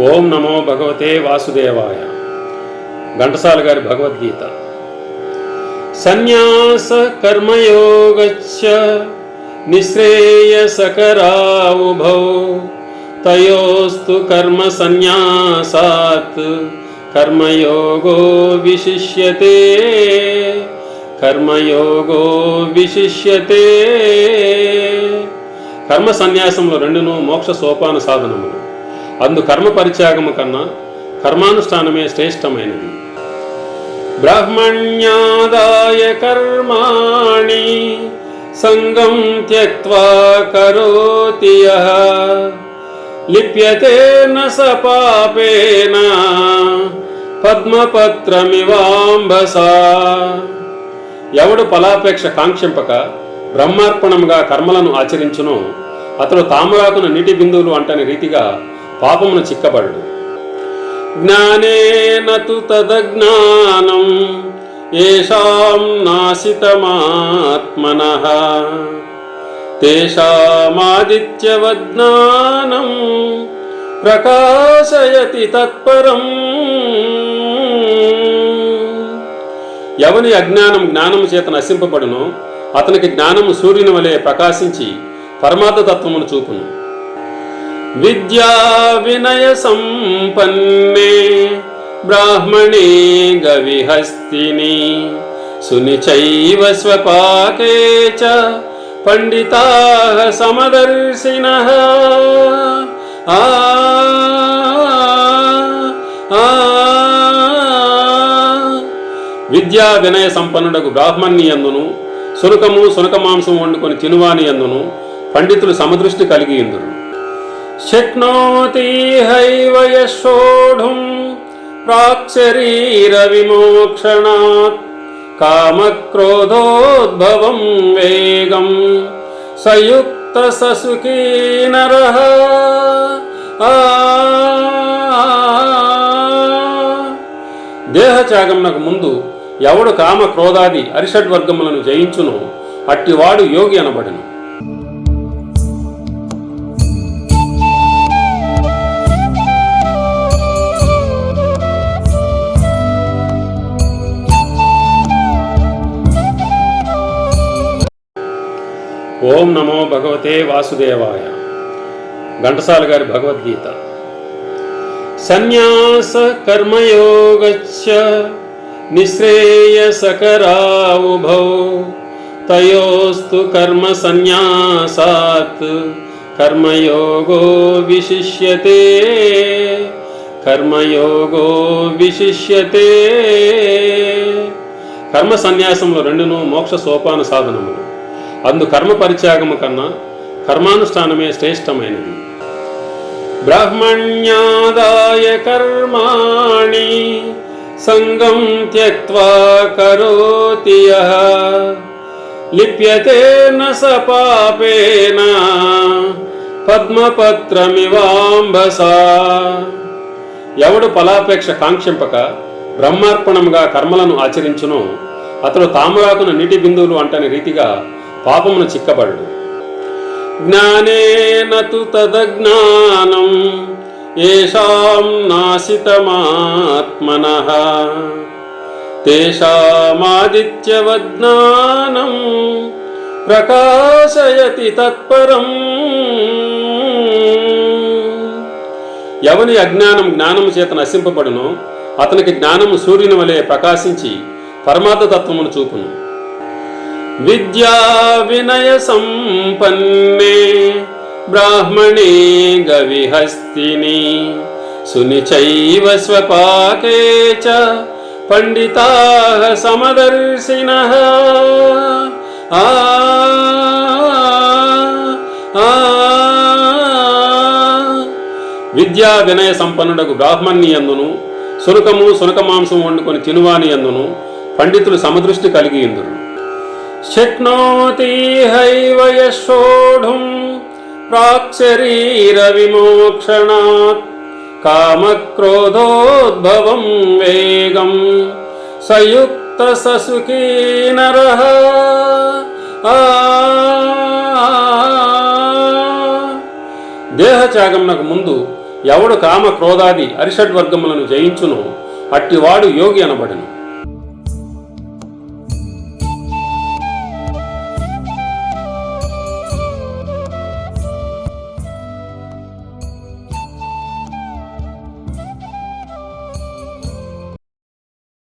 ఓం నమో భగవతే వాసుదేవాయ. ఘంటసాల గారి భగవద్గీత. సన్యాస కర్మయోగచ్చ నిశ్రేయసకరావుభౌ తయోస్తు కర్మ సన్యాసాత్ కర్మయోగో విశిష్యతే. కర్మయోగో విశిష్యతే. కర్మ సన్యాసంలో రెండును మోక్ష సోపాన సాధనములు. అందు కర్మ పరిత్యాగము కన్నా కర్మానుష్ఠానమే శ్రేష్టమైనది. బ్రాహ్మణ్యాదాయ కర్మాణి సంగం త్యక్త్వా కరోతి యః లిప్యతే న స పాపేన పద్మపత్రమివాంబసా. ఎవడు ఫలాపేక్ష కాంక్షింపక బ్రహ్మార్పణముగా కర్మలను ఆచరించునో అతడు తామరాకున నీటి బిందువులు అంటని రీతిగా పాపమును చిక్కబడు. జ్ఞానేన తు తదజ్ఞానం ఏషాం నాశితమాత్మనః తేషామాదిత్యవజ్ఞానం ప్రకాశయతి తత్పరం. ఎవని అజ్ఞానం జ్ఞానము చేత నశింపబడునో అతనికి జ్ఞానము సూర్యుని వలె ప్రకాశించి పరమార్థ తత్వమును చూపును. విద్యా వినయ సంపన్నే బ్రాహ్మణే గవిహస్తిని సునిచైవ స్వపాకే చ పండితాః సమదర్శినః. విద్యా వినయ సంపన్నుడకు బ్రాహ్మణ్ణి యందును సునకము సునకమాంసం వండుకొని తినువాని యందును పండితులు సమదృష్టి కలిగి ఇందురు. శక్నోతి హైవ యశోఢుం ప్రాక్శరీర విమోక్షణాత్ కామక్రోధోద్భవం వేగం సయుక్త ససుఖీ నరః. దేహత్యాగమునకు ముందు ఎవడు కామ క్రోధాది అరిషడ్వర్గములను జయించును అట్టివాడు యోగి అనబడును. ఓం నమో భగవతే వాసుదేవాయ. ఘంటసాల గారి భగవద్గీత. సన్యాస కర్మయోగచ్చ నిశ్రేయసకరావుభౌ తయోస్తు కర్మ సన్యాసాత్ కర్మయోగో విశిష్యతే. కర్మయోగో విశిష్యతే. కర్మ సన్యాసంలో రెండును మోక్ష సోపాన సాధనములు. అందు కర్మ పరిత్యాగము కన్నా కర్మానుష్ఠానమే శ్రేష్టమైనది. బ్రాహ్మణ్యాదాయ కర్మాణి సంగం త్యక్త్వా కరోతి యః లిప్యతే న స పాపేన పద్మపత్రమివాంబసా. ఎవడు ఫలాపేక్ష కాంక్షింపక బ్రహ్మార్పణముగా కర్మలను ఆచరించునో అతడు తామరాకున నీటి బిందువులు అంటని రీతిగా పాపమును చిక్కబడు. జ్ఞానేన తు తదజ్ఞానం ఏషాం నాశితమాత్మనః తేషామాదిత్యవజ్ఞానం ప్రకాశయతి తత్పరం. ఎవని అజ్ఞానం జ్ఞానము చేత నశింపబడునో అతనికి జ్ఞానము సూర్యుని వలె ప్రకాశించి పరమార్థ తత్వమును చూపును. విద్యా వినయ సంపన్నే బ్రాహ్మణే గవిహస్తిని సునిచైవ స్వపాకే చ పండితాః సమదర్శినః. విద్యా వినయ సంపన్నుడకు బ్రాహ్మణ్ణి యందును సునకము సునకమాంసం వండుకొని తినువాని యందును పండితులు సమదృష్టి కలిగి ఇందురు. శక్నోతి హైవ యశోఢుం ప్రాక్శరీర విమోక్షణాత్ కామక్రోధోద్భవం వేగం సయుక్త ససుఖీ నరః. దేహత్యాగమునకు ముందు ఎవడు కామ క్రోధాది అరిషడ్వర్గములను జయించునో అట్టివాడు యోగి అనబడును.